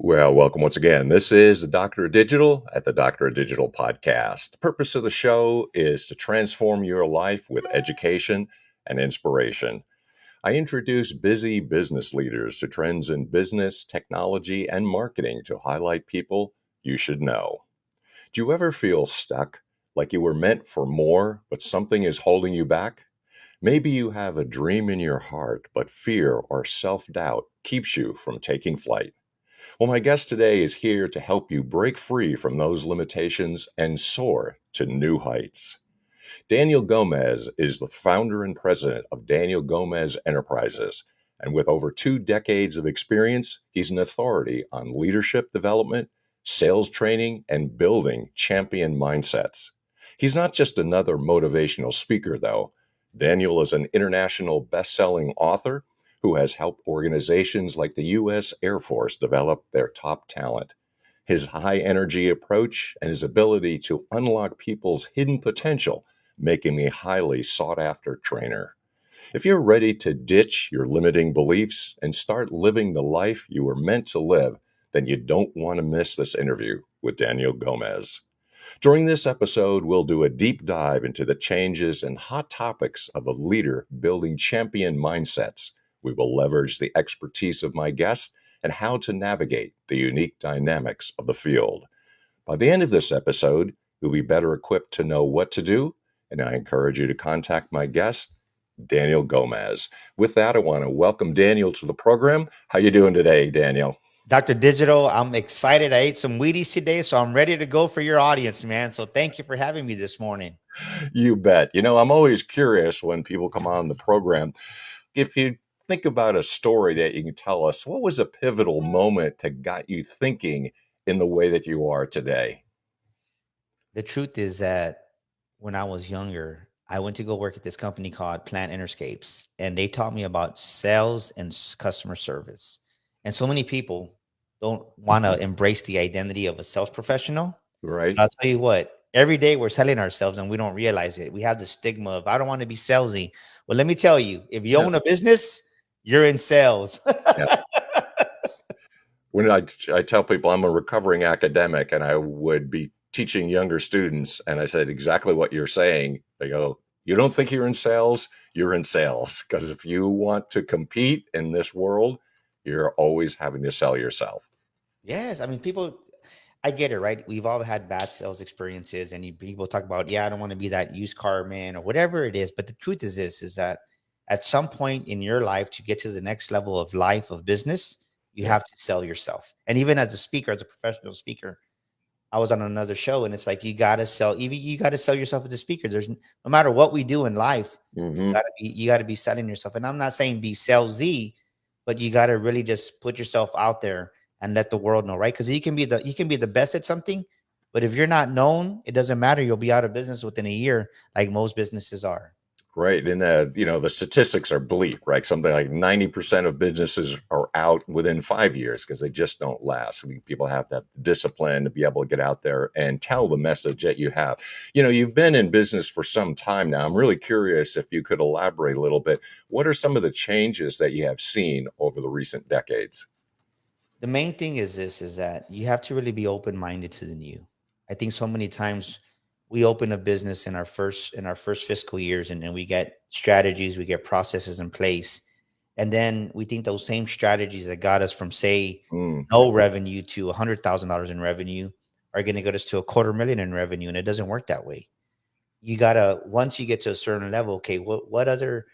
Well, welcome once again. This is the Doctor of Digital at the Doctor of Digital podcast. The purpose of the show is to transform your life with education and inspiration. I introduce busy business leaders to trends in business, technology, and marketing to highlight people you should know. Do you ever feel stuck, like you were meant for more, but something is holding you back? Maybe you have a dream in your heart, but fear or self doubt keeps you from taking flight. Well, my guest today is here to help you break free from those limitations and soar to new heights. Daniel Gomez is the founder and president of Daniel Gomez Enterprises. And with over 2 decades of experience, he's an authority on leadership development, sales training, and building champion mindsets. He's not just another motivational speaker, though. Daniel is an international best-selling author who has helped organizations like the U.S. Air Force develop their top talent. His high energy approach and his ability to unlock people's hidden potential make him a highly sought after trainer. If you're ready to ditch your limiting beliefs and start living the life you were meant to live, then you don't want to miss this interview with Daniel Gomez. During this episode, we'll do a deep dive into the changes and hot topics of a leader building champion mindsets. We will leverage the expertise of my guest and how to navigate the unique dynamics of the field. By the end of this episode, you'll be better equipped to know what to do, and I encourage you to contact my guest, Daniel Gomez. With that, I want to welcome Daniel to the program. How you doing today, Daniel? Dr. Digital, I'm excited. I ate some Wheaties today, so I'm ready to go for your audience, man. So thank you for having me this morning. You bet. I'm always curious when people come on the program. If you think about a story that you can tell us, what was a pivotal moment that got you thinking in the way that you are today? The truth is that when I was younger, I went to go work at this company called Plant Interscapes, and they taught me about sales and customer service. And so many people don't want to embrace the identity of a sales professional. Right? But I'll tell you what, every day we're selling ourselves and we don't realize it. We have the stigma of, I don't want to be salesy. Well, let me tell you, if you Yeah. own a business, you're in sales. Yeah. When I tell people I'm a recovering academic and I would be teaching younger students, and I said exactly what you're saying, they go, "You don't think you're in sales? You're in sales. Because if you want to compete in this world, you're always having to sell yourself." Yes, I mean, people, I get it, right? We've all had bad sales experiences, and people talk about, yeah, I don't want to be that used car man or whatever it is. But the truth is this: is that at some point in your life, to get to the next level of life of business, you Yeah. have to sell yourself. And even as a speaker, as a professional speaker, I was on another show, and it's like you got to sell. Even you got to sell yourself as a speaker. There's no matter what we do in life, Hmm. you got to be selling yourself. And I'm not saying be salesy, but you got to really just put yourself out there and let the world know, right? Because you can be the best at something, but if you're not known, it doesn't matter. You'll be out of business within a year, like most businesses are. Right. And, the statistics are bleak, right? Something like 90% of businesses are out within 5 years because they just don't last. People have that discipline to be able to get out there and tell the message that you have. You've been in business for some time now. I'm really curious if you could elaborate a little bit. What are some of the changes that you have seen over the recent decades? The main thing is this: is that you have to really be open minded to the new. I think so many times we open a business in our first fiscal years, and then we get strategies, we get processes in place, and then we think those same strategies that got us from, say, Mm, no revenue to $100,000 in revenue are going to get us to 250,000 in revenue, and it doesn't work that way. You gotta, once you get to a certain level, okay, what other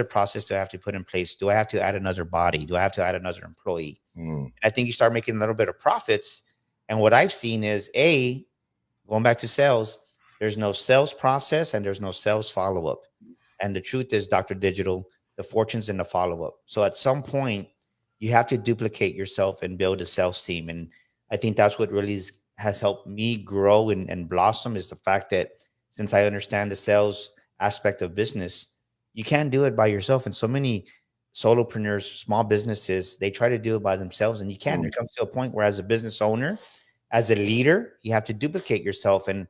process do I have to put in place? Do I have to add another body? Do I have to add another employee? mm, I think you start making a little bit of profits. And what I've seen is, going back to sales, there's no sales process and there's no sales follow up. And the truth is, Dr. Digital, the fortune's in the follow up. So at some point, you have to duplicate yourself and build a sales team. And I think that's what really has helped me grow and blossom, is the fact that since I understand the sales aspect of business, you can't do it by yourself. And so many solopreneurs, small businesses, they try to do it by themselves, and you can't. There mm. comes to a point where, as a business owner, as a leader, you have to duplicate yourself. And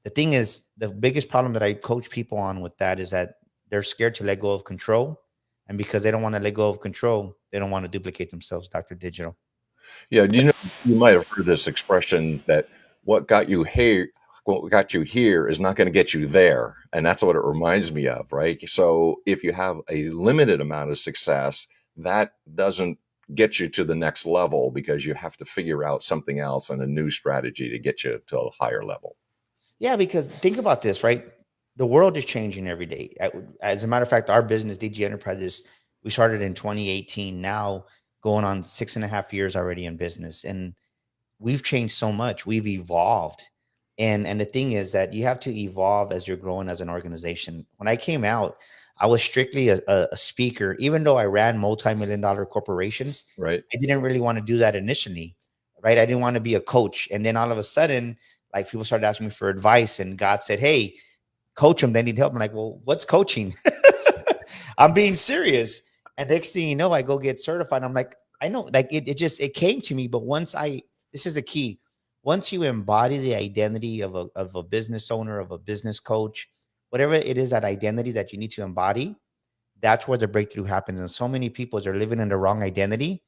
the thing is, the biggest problem that I coach people on with that is that they're scared to let go of control. And because they don't want to let go of control, they don't want to duplicate themselves, Dr. Digital. Yeah, you might have heard this expression that what got you here, what got you here is not going to get you there, and that's what it reminds me of, right? So if you have a limited amount of success, that doesn't get you to the next level because you have to figure out something else and a new strategy to get you to a higher level. Yeah, because think about this, right? The world is changing every day. As a matter of fact, our business, DG Enterprises, we started in 2018. Now going on 6.5 years already in business, and we've changed so much. We've evolved, and the thing is that you have to evolve as you're growing as an organization. When I came out, I was strictly a speaker. Even though I ran multi-million-dollar corporations, Right? I didn't really want to do that initially, right? I didn't want to be a coach, and then all of a sudden, like people started asking me for advice, and God said, "Hey, coach them. They need help." I'm like, "Well, what's coaching?" I'm being serious. And next thing you know, I go get certified. I'm like, I know, like it came to me. But this is the key. Once you embody the identity of a business owner, of a business coach, whatever it is, that identity that you need to embody, that's where the breakthrough happens. And so many people are living in the wrong identity,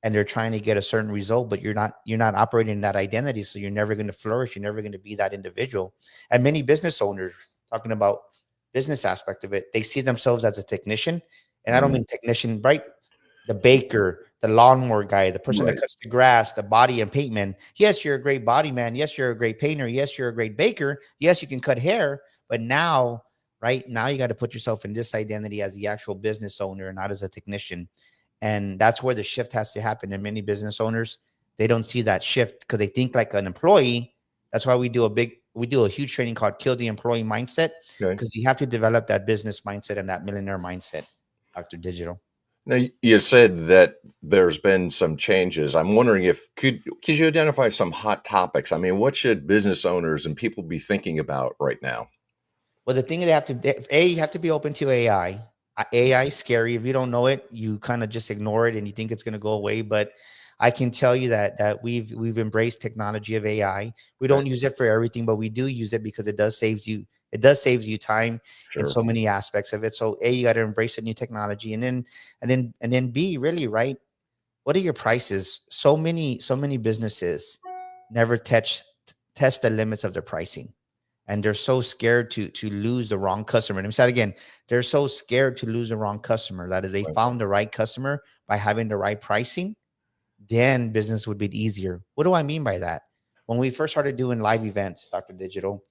and they're trying to get a certain result, but you're not operating in that identity. So you're never going to flourish. You're never going to be that individual. And many business owners, talking about business aspect of it, they see themselves as a technician. And I don't Mm, mean technician, right? The baker, the lawnmower guy, the person that right. cuts the grass, the body and paint man. Yes, you're a great body man. Yes, you're a great painter. Yes, you're a great baker. Yes, you can cut hair. But now, right now, you got to put yourself in this identity as the actual business owner and not as a technician. And that's where the shift has to happen. And many business owners, they don't see that shift because they think like an employee. That's why we do a huge training called Kill the Employee Mindset, Okay. because you have to develop that business mindset and that millionaire mindset, Dr. Digital. Now you said that there's been some changes. I'm wondering if could you identify some hot topics? I mean, what should business owners and people be thinking about right now? Well, the thing you have to be open to AI. AI is scary. If you don't know it, you kind of just ignore it and you think it's going to go away. But I can tell you that we've embraced technology of AI. We Okay, don't use it for everything, but we do use it because it does saves you time in sure. so many aspects of it. So A, you got to embrace the new technology, and then B, really, right? What are your prices? So many businesses never test the limits of their pricing, and they're so scared to lose the wrong customer. And I'm saying again, they're so scared to lose the wrong customer that if they Right. found the right customer by having the right pricing, then business would be easier. What do I mean by that? When we first started doing live events, Dr. Digital,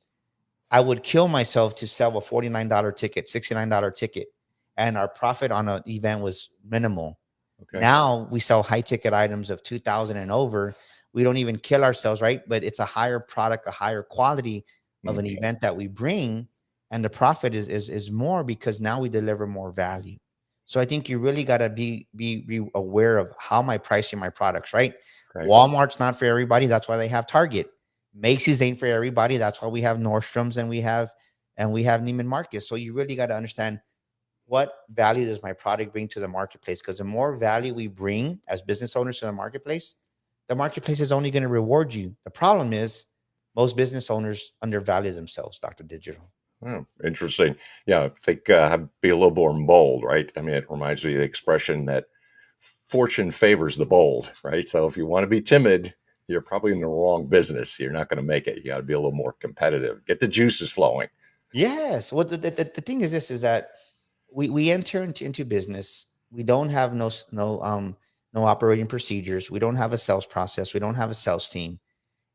I would kill myself to sell a $49 ticket, $69 ticket, and our profit on an event was minimal. Okay. Now we sell high ticket items of 2,000 and over. We don't even kill ourselves, right? But it's a higher product, a higher quality of an Mhm. event that we bring, and the profit is more because now we deliver more value. So I think you really got to be aware of how am I pricing my products, right? Okay. Walmart's not for everybody. That's why they have Target. Macy's ain't for everybody. That's why we have Nordstrom's, and we have Neiman Marcus. So you really got to understand what value does my product bring to the marketplace? Because the more value we bring as business owners to the marketplace is only going to reward you. The problem is most business owners undervalue themselves, Dr. Digital. Oh, interesting. Yeah, I think be a little more bold, right? I mean, it reminds me of the expression that fortune favors the bold, right? So if you want to be timid, you're probably in the wrong business. You're not going to make it. You got to be a little more competitive. Get the juices flowing. Yes. Well, the thing is this is that we enter into business. We don't have no operating procedures. We don't have a sales process. We don't have a sales team.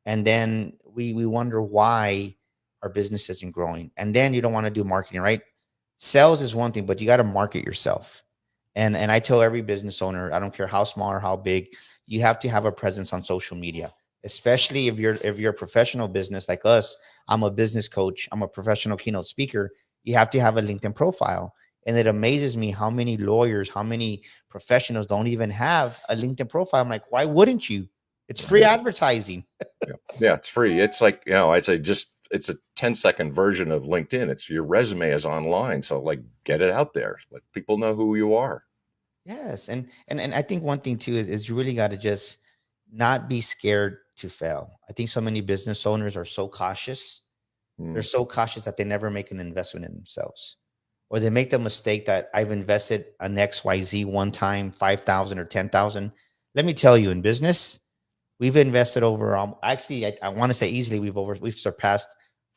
And then we wonder why our business isn't growing. And then you don't want to do marketing, right? Sales is one thing, but you got to market yourself. And I tell every business owner, I don't care how small or how big, you have to have a presence on social media, especially if you're a professional business like us. I'm a business coach, I'm a professional keynote speaker. You have to have a LinkedIn profile. And it amazes me how many lawyers, how many professionals don't even have a LinkedIn profile. I'm like, why wouldn't you? It's free Right. advertising. Yeah. Yeah, it's free. It's like, I'd say just it's a 10-second version of LinkedIn. It's your resume is online. So like get it out there. Let people know who you are. Yes, and I think one thing too is you really got to just not be scared to fail. I think so many business owners are so cautious. They're Mm, so cautious that they never make an investment in themselves, or they make the mistake that I've invested an XYZ one time, 5,000 or 10,000. Let me tell you, in business, we've invested over actually I want to say easily we've surpassed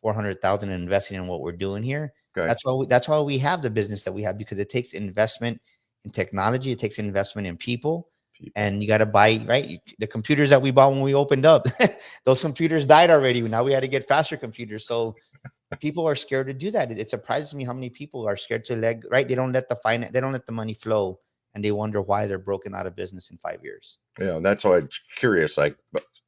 400,000 in investing in what we're doing here. Okay. That's why we have the business that we have, because it takes investment in technology, it takes investment in people, People. and you got to buy right. The computers that we bought when we opened up, those computers died already. Now we had to get faster computers. So people are scared to do that. It surprises me how many people are scared to let right. They don't let the money flow, and they wonder why they're broken out of business in 5 years. Yeah, and that's why I'm curious, like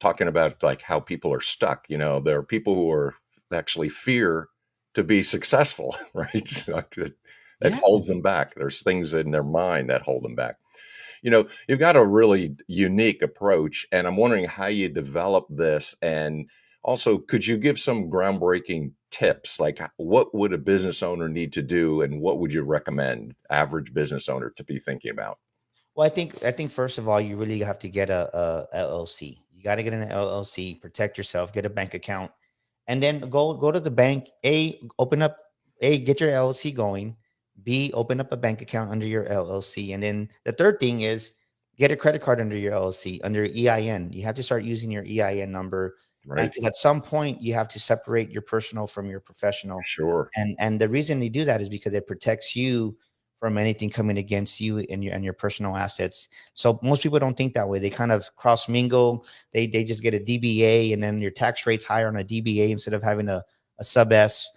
talking about like how people are stuck. There are people who are actually fear to be successful, right? Like, that Yeah. holds them back. There's things in their mind that hold them back. You've got a really unique approach, and I'm wondering how you develop this. And also, could you give some groundbreaking tips? Like, what would a business owner need to do, and what would you recommend average business owner to be thinking about? Well, I think first of all, you really have to get a LLC. You got to get an LLC, protect yourself, get a bank account, and then go to the bank. Get your LLC going. B, open up a bank account under your LLC, and then the third thing is get a credit card under your LLC under EIN. You have to start using your EIN number, and Right? because at some point you have to separate your personal from your professional, Sure. and the reason they do that is because it protects you from anything coming against you and your personal assets. So most people don't think that way. They kind of cross mingle. They just get a DBA, and then your tax rate's higher on a DBA instead of having a sub S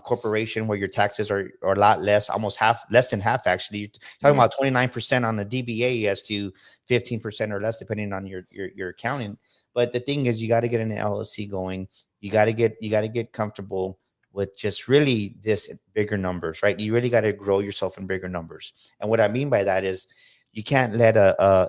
corporation where your taxes are a lot less, almost half, less than half actually. You're talking Mm, about 29% on the DBA as to 15% or less depending on your accounting. But the thing is, you got to get an LLC going. You got to get comfortable with just really this bigger numbers, right? You really got to grow yourself in bigger numbers. And what I mean by that is you can't let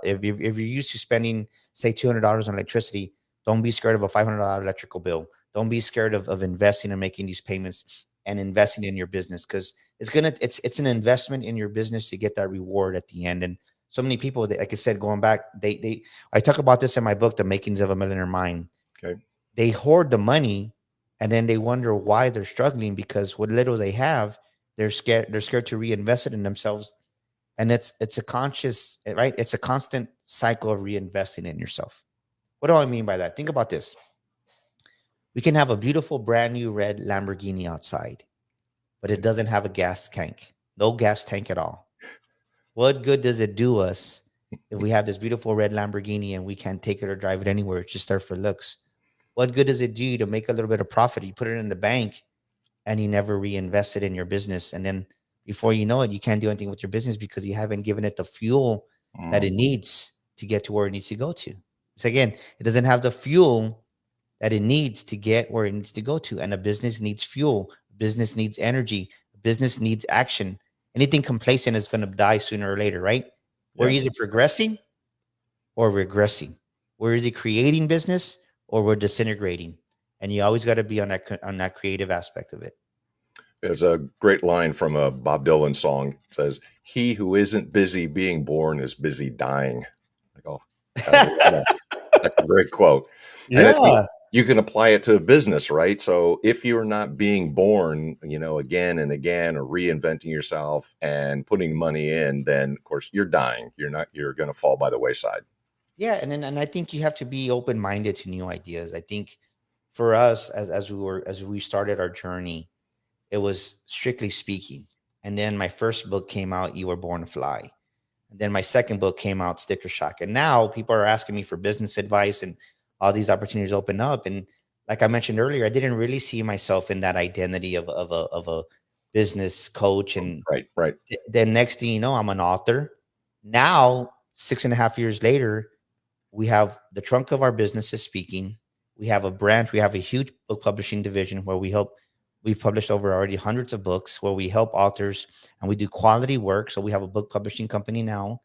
if you're used to spending say $200 on electricity, don't be scared of a $500 electrical bill. Don't be scared of investing and making these payments and investing in your business, because it's an investment in your business to get that reward at the end. And so many people, like I said, going back, they I talk about this in my book, The Makings of a Millionaire Mind. okay. They hoard the money, and then they wonder why they're struggling, because what little they have, they're scared to reinvest it in themselves. And it's a conscious, right? It's a constant cycle of reinvesting in yourself. What do I mean by that? Think about this. We can have a beautiful brand new red Lamborghini outside, but it Okay. doesn't have a gas tank. No gas tank at all. What good does it do us if we have this beautiful red Lamborghini and we can't take it or drive it anywhere? It's just there for looks. What good does it do you to make a little bit of profit? You put it in the bank and you never reinvest it in your business. And then before you know it, you can't do anything with your business because you haven't given it the fuel that it Mm, needs to get to where it needs to go to. So again, it doesn't have the fuel that it needs to get where it needs to go to. And a business needs fuel, a business needs energy, a business needs action. Anything complacent is going to die sooner or later, right? We're yeah. either progressing or regressing. We're either creating business or we're disintegrating. And you always got to be on that creative aspect of it. There's a great line from a Bob Dylan song. It says, "He who isn't busy being born is busy dying." Like, oh, that's a great quote. And I think Yeah. you can apply it to business, right? So if you're not being born, again and again, or reinventing yourself and putting money in, then of course you're dying. You're going to fall by the wayside. Yeah, and I think you have to be open minded to new ideas. I think for us, as we started our journey, it was strictly speaking. And then my first book came out, You Were Born to Fly. And then my second book came out, Sticker Shock. And now people are asking me for business advice, and all these opportunities open up. And like I mentioned earlier, I didn't really see myself in that identity of a business coach. And Right, right. then next thing you know, I'm an author. Now, 6.5 years later, we have the trunk of our business is speaking. We have a branch. We have a huge book publishing division where we've published over already hundreds of books where we help authors and we do quality work. So we have a book publishing company now.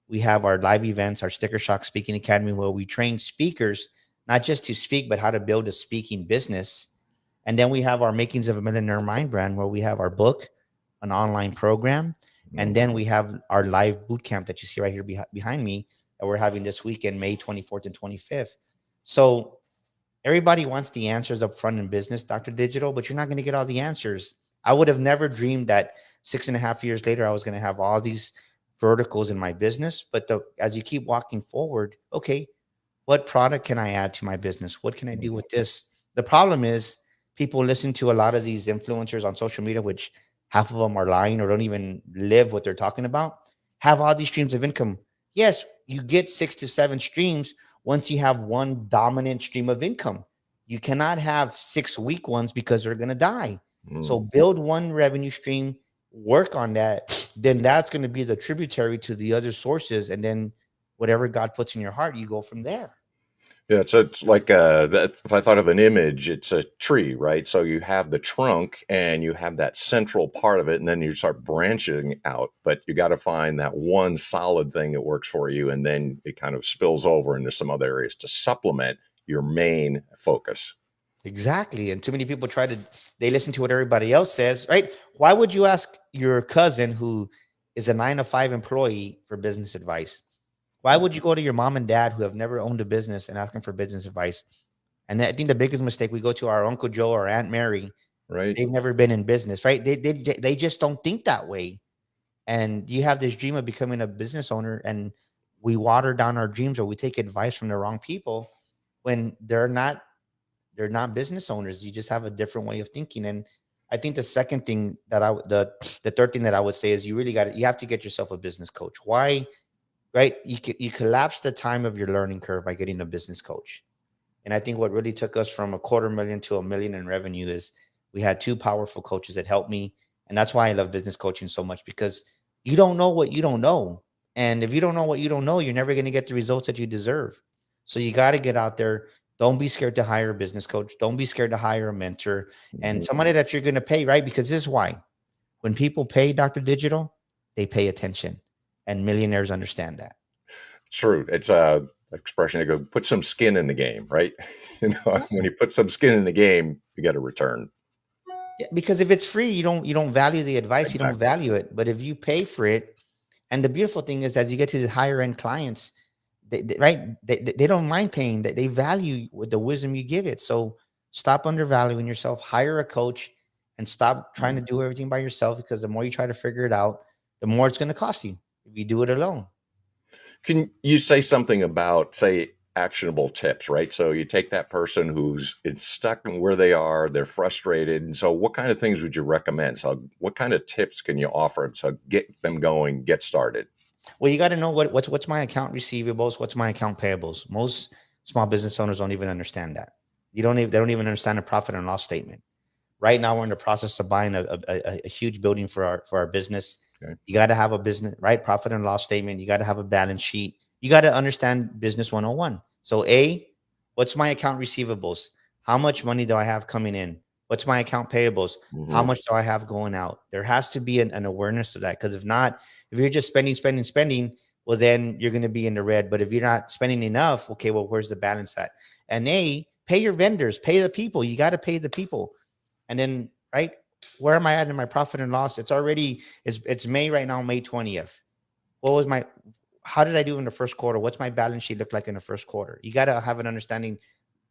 We have our live events, our Sticker Shock Speaking Academy, where we train speakers, not just to speak, but how to build a speaking business. And then we have our Makings of a Millionaire Mind brand, where we have our book, an online program. And Mhm. then we have our live boot camp that you see right here behind me that we're having this weekend, May 24th and 25th. So everybody wants the answers up front in business, Dr. Digital, but you're not going to get all the answers. I would have never dreamed that 6.5 years later, I was going to have all these verticals in my business. But as you keep walking forward, okay, what product can I add to my business? What can I do with this? The problem is people listen to a lot of these influencers on social media, which half of them are lying or don't even live what they're talking about, have all these streams of income. Yes, you get 6 to 7 streams once you have one dominant stream of income. You cannot have 6 weak ones because they're going to die. So Mm. build one revenue stream, work on that. Then that's going to be the tributary to the other sources. And then whatever God puts in your heart, you go from there. Yeah, so it's like that, if I thought of an image, it's a tree, right? So you have the trunk and you have that central part of it, and then you start branching out. But you got to find that one solid thing that works for you, and then it kind of spills over into some other areas to supplement your main focus. Exactly. And too many people they listen to what everybody else says, right? Why would you ask your cousin who is a 9 to 5 employee for business advice? Why would you go to your mom and dad who have never owned a business and ask them for business advice? And I think the biggest mistake, we go to our Uncle Joe or Aunt Mary. Right? They've never been in business, right? They just don't think that way. And you have this dream of becoming a business owner, and we water down our dreams or we take advice from the wrong people when they're not business owners. You just have a different way of thinking. And I think the second thing that the third thing that I would say is you have to get yourself a business coach. Why? Right? You collapse the time of your learning curve by getting a business coach. And I think what really took us from $250,000 to $1 million in revenue is we had two powerful coaches that helped me. And that's why I love business coaching so much, because you don't know what you don't know. And if you don't know what you don't know, you're never going to get the results that you deserve. So you got to get out there. Don't be scared to hire a business coach. Don't be scared to hire a mentor and Mhm. somebody that you're going to pay, right? Because this is why when people pay Dr. Digital, they pay attention, and millionaires understand that. True. It's a expression to go put some skin in the game, right? You know, Yeah. when you put some skin in the game, you get a return. Yeah, because if it's free, you don't value the advice, you don't Exactly. value it. But if you pay for it, and the beautiful thing is, as you get to the higher end clients, they don't mind paying. That they value with the wisdom you give it. So stop undervaluing yourself. Hire a coach, and stop trying to do everything by yourself. Because the more you try to figure it out, the more it's going to cost you if you do it alone. Can you say something about, say, actionable tips, right? So you take that person who's it's stuck in where they are, they're frustrated. And so what kind of things would you recommend? So what kind of tips can you offer to get them going, get started? Well, you got to know what's my account receivables, what's my account payables. Most small business owners don't even understand that. They don't even understand a profit and loss statement. Right now, we're in the process of buying a huge building for our business. Okay. You got to have a business, right? Profit and loss statement. You got to have a balance sheet. You got to understand business 101. So, what's my account receivables? How much money do I have coming in? What's my account payables? How Hmm. much do I have going out? There has to be an awareness of that, because if not, if you're just spending, well, then you're going to be in the red. But if you're not spending enough, okay, well, where's the balance at? And pay your vendors, pay the people. You got to pay the people. And then, right, where am I at in my profit and loss? It's May right now, May 20th. What was my How did I do in the first quarter? What's my balance sheet look like in the first quarter? You got to have an understanding,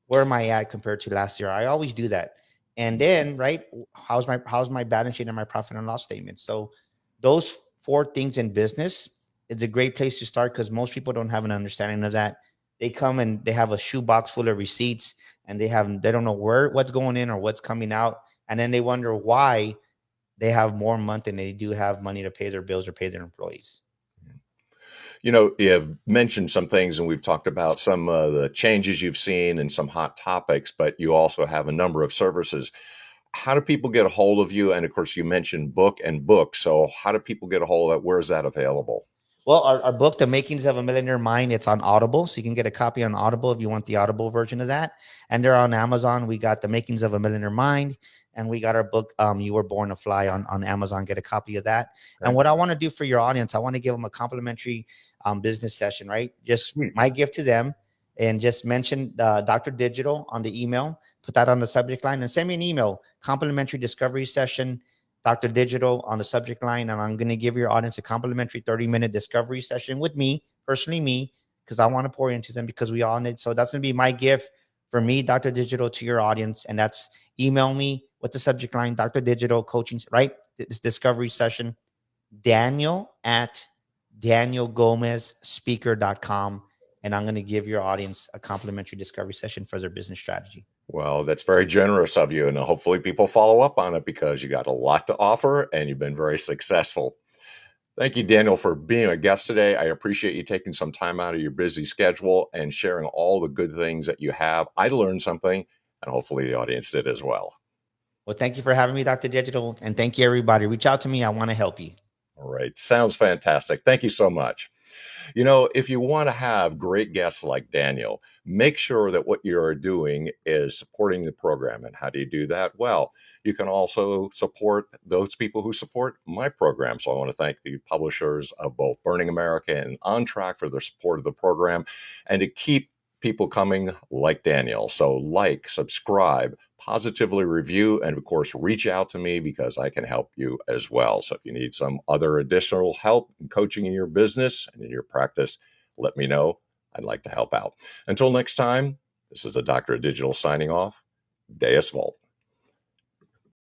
where am I at compared to last year? I always do that. And then, right, how's my balance sheet and my profit and loss statement? So those four things in business is a great place to start, because most people don't have an understanding of that. They come and they have a shoebox full of receipts, and they don't know what's going in or what's coming out. And then they wonder why they have more month than they do have money to pay their bills or pay their employees. You know, you've mentioned some things and we've talked about some of the changes you've seen and some hot topics, but you also have a number of services. How do people get a hold of you? And of course, you mentioned book and books. So how do people get a hold of it? Where is that available? Well, our book, The Makings of a Millionaire Mind, it's on Audible. So you can get a copy on Audible if you want the Audible version of that. And they're on Amazon. We got The Makings of a Millionaire Mind. And we got our book, You Were Born to Fly, on Amazon. Get a copy of that. And Okay. what I want to do for your audience, I want to give them a complimentary business session, right? Just Sweet. my gift to them. And just mention Dr. Digital on the email. Put that on the subject line and send me an email, complimentary discovery session, Dr. Digital, on the subject line, and I'm going to give your audience a complimentary 30-minute discovery session with me, personally me, because I want to pour into them, because we all need. So that's going to be my gift for me, Dr. Digital, to your audience. And that's email me with the subject line, Dr. Digital coaching, right? This discovery session, Daniel at danielgomezspeaker.com, and I'm going to give your audience a complimentary discovery session for their business strategy. Well, that's very generous of you. And hopefully people follow up on it because you got a lot to offer and you've been very successful. Thank you, Daniel, for being a guest today. I appreciate you taking some time out of your busy schedule and sharing all the good things that you have. I learned something, and hopefully the audience did as well. Well, thank you for having me, Dr. Digital. And thank you, everybody. Reach out to me. I want to help you. All right. Sounds fantastic. Thank you so much. You know, if you want to have great guests like Daniel, make sure that what you're doing is supporting the program. And how do you do that? Well, you can also support those people who support my program. So I want to thank the publishers of both Burning America and On Track for their support of the program and to keep people coming like Daniel. So like, subscribe, positively review, and of course, reach out to me because I can help you as well. So if you need some other additional help and coaching in your business and in your practice, let me know. I'd like to help out. Until next time, this is the Doctor of Digital signing off. Deus Volt.